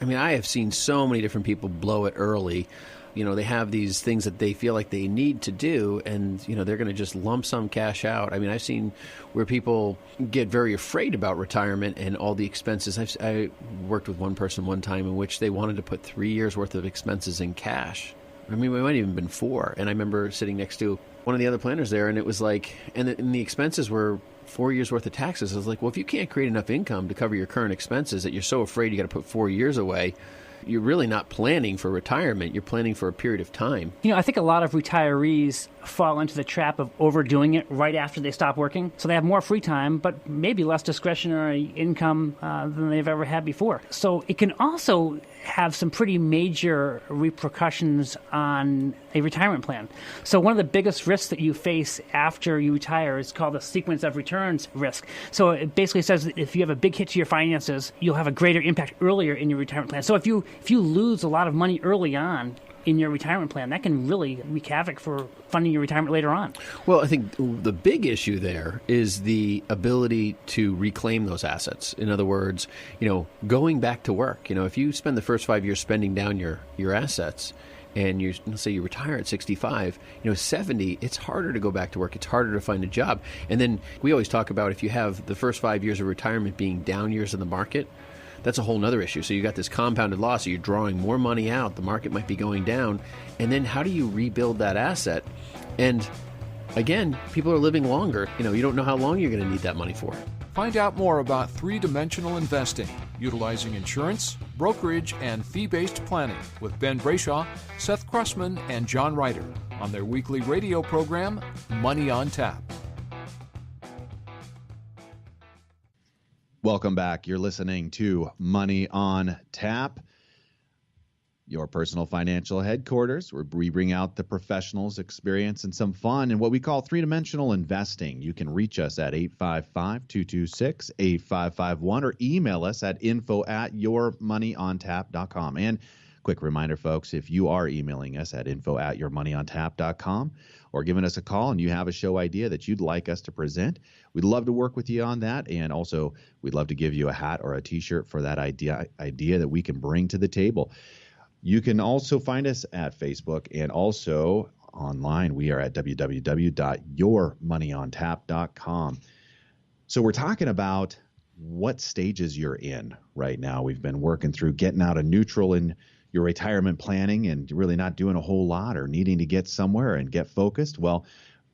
I mean, I have seen so many different people blow it early. They have these things that they feel like they need to do, and, they're going to just lump sum cash out. I mean, I've seen where people get very afraid about retirement and all the expenses. I worked with one person one time in which they wanted to put 3 years' worth of expenses in cash. I mean, we might have even been 4. And I remember sitting next to one of the other planners there, and it was like, and the expenses were 4 years worth of taxes. I was like, well, if you can't create enough income to cover your current expenses that you're so afraid you got to put 4 years away, you're really not planning for retirement. You're planning for a period of time. I think a lot of retirees fall into the trap of overdoing it right after they stop working. So they have more free time, but maybe less discretionary income than they've ever had before. So it can also have some pretty major repercussions on a retirement plan. So one of the biggest risks that you face after you retire is called the sequence of returns risk. So it basically says that if you have a big hit to your finances, you'll have a greater impact earlier in your retirement plan. So if you lose a lot of money early on in your retirement plan, that can really wreak havoc for funding your retirement later on. Well, I think the big issue there is the ability to reclaim those assets. In other words, going back to work. If you spend the first 5 years spending down your assets, and let's say you retire at 65, 70, it's harder to go back to work. It's harder to find a job. And then we always talk about if you have the first 5 years of retirement being down years in the market, that's a whole other issue. So you got this compounded loss. So you're drawing more money out. The market might be going down. And then how do you rebuild that asset? And again, people are living longer. You don't know how long you're going to need that money for. Find out more about three-dimensional investing, utilizing insurance, brokerage, and fee-based planning with Ben Brayshaw, Seth Crossman, and John Ryder on their weekly radio program, Money on Tap. Welcome back. You're listening to Money on Tap, your personal financial headquarters, where we bring out the professionals' experience and some fun in what we call three-dimensional investing. You can reach us at 855-226-8551 or email us at info@yourmoneyontap.com. And quick reminder, folks, if you are emailing us at info@yourmoneyontap.com or giving us a call and you have a show idea that you'd like us to present, we'd love to work with you on that. And also, we'd love to give you a hat or a T-shirt for that idea that we can bring to the table. You can also find us at Facebook and also online. We are at www.yourmoneyontap.com. So we're talking about what stages you're in right now. We've been working through getting out of neutral in your retirement planning and really not doing a whole lot or needing to get somewhere and get focused. Well,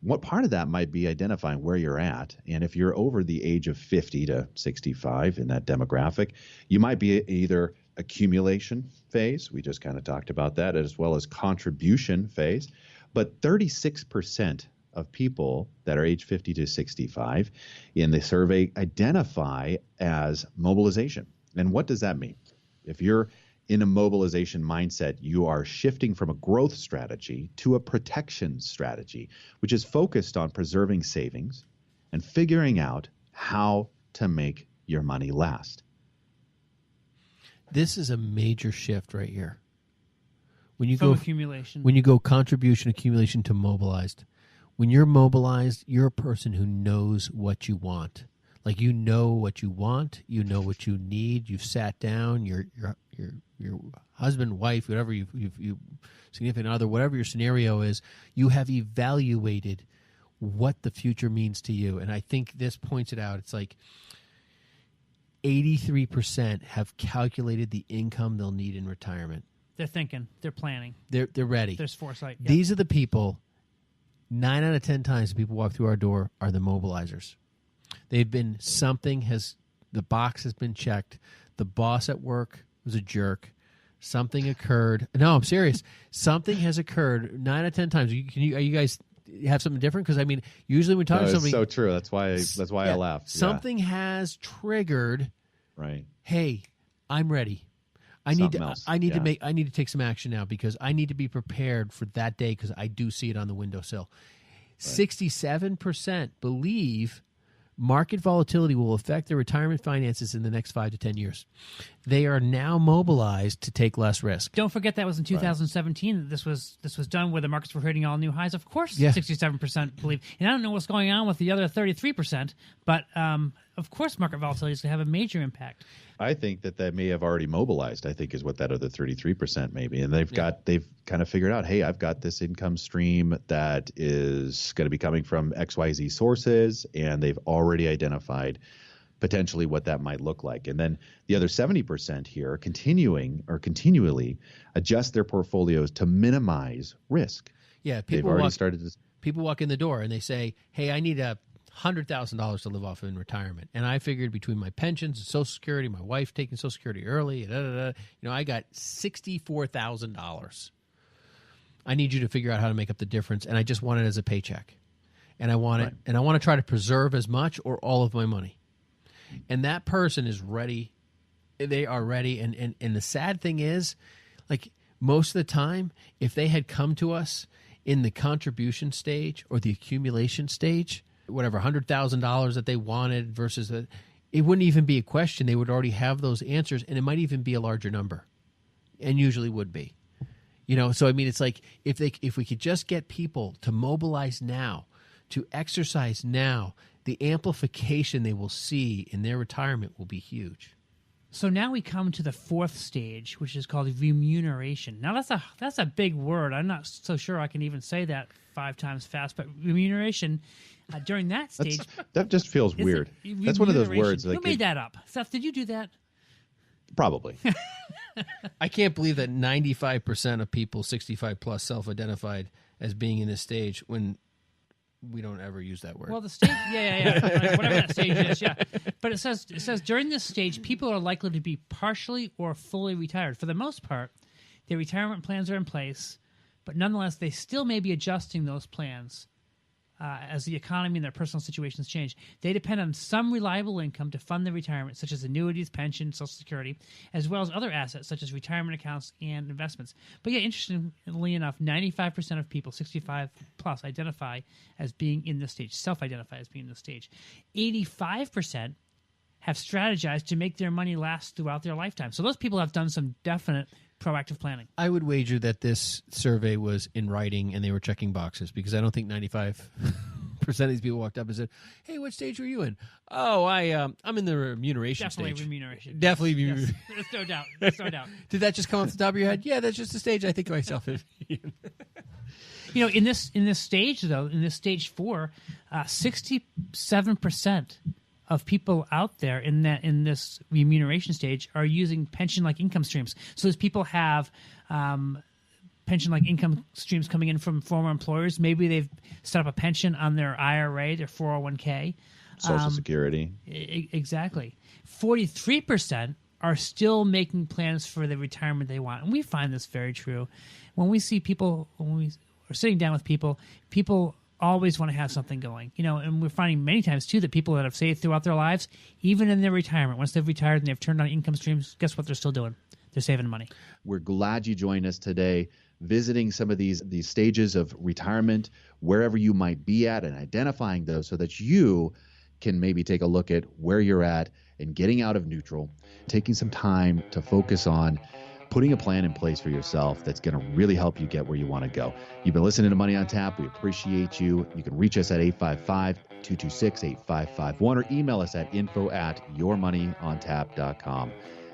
what part of that might be identifying where you're at? And if you're over the age of 50 to 65 in that demographic, you might be either accumulation phase, we just kind of talked about that, as well as contribution phase. But 36% of people that are age 50 to 65 in the survey identify as mobilization. And what does that mean? If you're in a mobilization mindset, you are shifting from a growth strategy to a protection strategy, which is focused on preserving savings and figuring out how to make your money last. This is a major shift right here. When you From go accumulation. when you go contribution, accumulation to mobilized. When you're mobilized, you're a person who knows what you want. Like, you know what you want, you know what you need. You've sat down. Your husband, wife, whatever you significant other, whatever your scenario is, you have evaluated what the future means to you. And I think this points it out. It's like 83% have calculated the income they'll need in retirement. They're thinking. They're planning. They're ready. There's foresight. Yep. These are the people. 9 out of 10 times the people walk through our door are the mobilizers. They've been the box has been checked. The boss at work was a jerk. Something occurred. No, I'm serious. Something has occurred 9 out of 10 times. Are you guys have something different? Because I mean, usually when we talk to somebody, it's so true. That's why I laughed. Something has triggered. Right. Hey, I'm ready. I need to take some action now because I need to be prepared for that day because I do see it on the windowsill. 67% believe market volatility will affect their retirement finances in the next 5 to 10 years. They are now mobilized to take less risk. Don't forget that was in 2017 that this was done where the markets were hitting all new highs. Of course, 67% believe. And I don't know what's going on with the other 33%, but of course market volatility is going to have a major impact. I think that they may have already mobilized, I think is what that other 33% may be. And they've kind of figured out, hey, I've got this income stream that is going to be coming from XYZ sources, and they've already identified potentially what that might look like. And then the other 70% here continually adjust their portfolios to minimize risk. Yeah, people walk in the door and they say, hey, I need $100,000 to live off in retirement. And I figured between my pensions and Social Security, my wife taking Social Security early, I got $64,000. I need you to figure out how to make up the difference. And I just want it as a paycheck. And I want it, and I want to try to preserve as much or all of my money. And that person is ready. They are ready. And the sad thing is, like, most of the time, if they had come to us in the contribution stage or the accumulation stage, whatever, $100,000 that they wanted versus it wouldn't even be a question. They would already have those answers, and it might even be a larger number, and usually would be. So I mean, it's like if we could just get people to mobilize now, to exercise now, the amplification they will see in their retirement will be huge. So now we come to the fourth stage, which is called remuneration. Now that's a big word. I'm not so sure I can even say that 5 times fast. But remuneration, during that stage, that just feels weird. That's one of those words. Who made that up? Seth, did you do that? Probably. I can't believe that 95% of people 65 plus self-identified as being in this stage when we don't ever use that word. Well, the stage, yeah. Whatever that stage is, yeah. But it says during this stage, people are likely to be partially or fully retired. For the most part, their retirement plans are in place, but nonetheless, they still may be adjusting those plans as the economy and their personal situations change. They depend on some reliable income to fund their retirement, such as annuities, pensions, Social Security, as well as other assets such as retirement accounts and investments. But yeah, interestingly enough, 95% of people 65 plus identify as being in this stage, self-identify as being in this stage. 85% have strategized to make their money last throughout their lifetime. So those people have done some definite proactive planning. I would wager that this survey was in writing and they were checking boxes, because I don't think 95% of these people walked up and said, hey, what stage were you in? Oh, I'm in the remuneration Definitely stage. Remuneration. Definitely Yes. remuneration. There's no doubt. There's no doubt. Did that just come off the top of your head? Yeah, that's just the stage I think of myself in. In this stage, though, in this stage 4, 67% of people out there in this remuneration stage are using pension-like income streams. So those people have pension-like income streams coming in from former employers. Maybe they've set up a pension on their IRA, their 401k. Social Security. Exactly. 43% are still making plans for the retirement they want. And we find this very true. When we see people, when we are sitting down with people always want to have something going, and we're finding many times too that people that have saved throughout their lives, even in their retirement, once they've retired and they've turned on income streams, guess what they're still doing? They're saving money. We're glad you joined us today, visiting some of these stages of retirement, wherever you might be at, and identifying those so that you can maybe take a look at where you're at and getting out of neutral, taking some time to focus on putting a plan in place for yourself that's going to really help you get where you want to go. You've been listening to Money on Tap. We appreciate you. You can reach us at 855-226-8551 or email us at info@yourmoneyontap.com.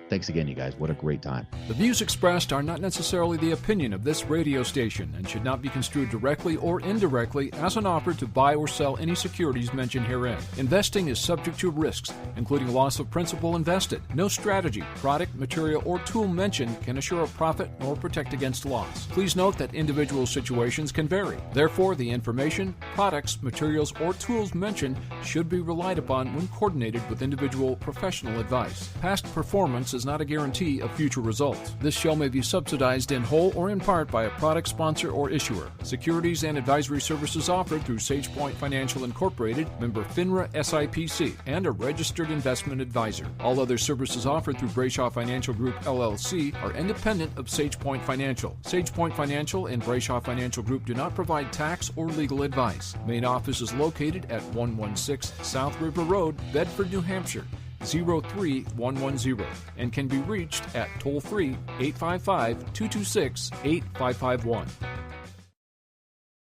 Thanks again, you guys. What a great time. The views expressed are not necessarily the opinion of this radio station and should not be construed directly or indirectly as an offer to buy or sell any securities mentioned herein. Investing is subject to risks, including loss of principal invested. No strategy, product, material, or tool mentioned can assure a profit nor protect against loss. Please note that individual situations can vary. Therefore, the information, products, materials, or tools mentioned should be relied upon when coordinated with individual professional advice. Past performance is not a guarantee of future results. This show may be subsidized in whole or in part by a product sponsor or issuer. Securities and advisory services offered through SagePoint Financial Incorporated, member FINRA SIPC, and a registered investment advisor. All other services offered through Brayshaw Financial Group LLC are independent of SagePoint Financial. SagePoint Financial and Brayshaw Financial Group do not provide tax or legal advice. Main office is located at 116 South River Road, Bedford, New Hampshire, 03110, and can be reached at toll-free 855-226-8551.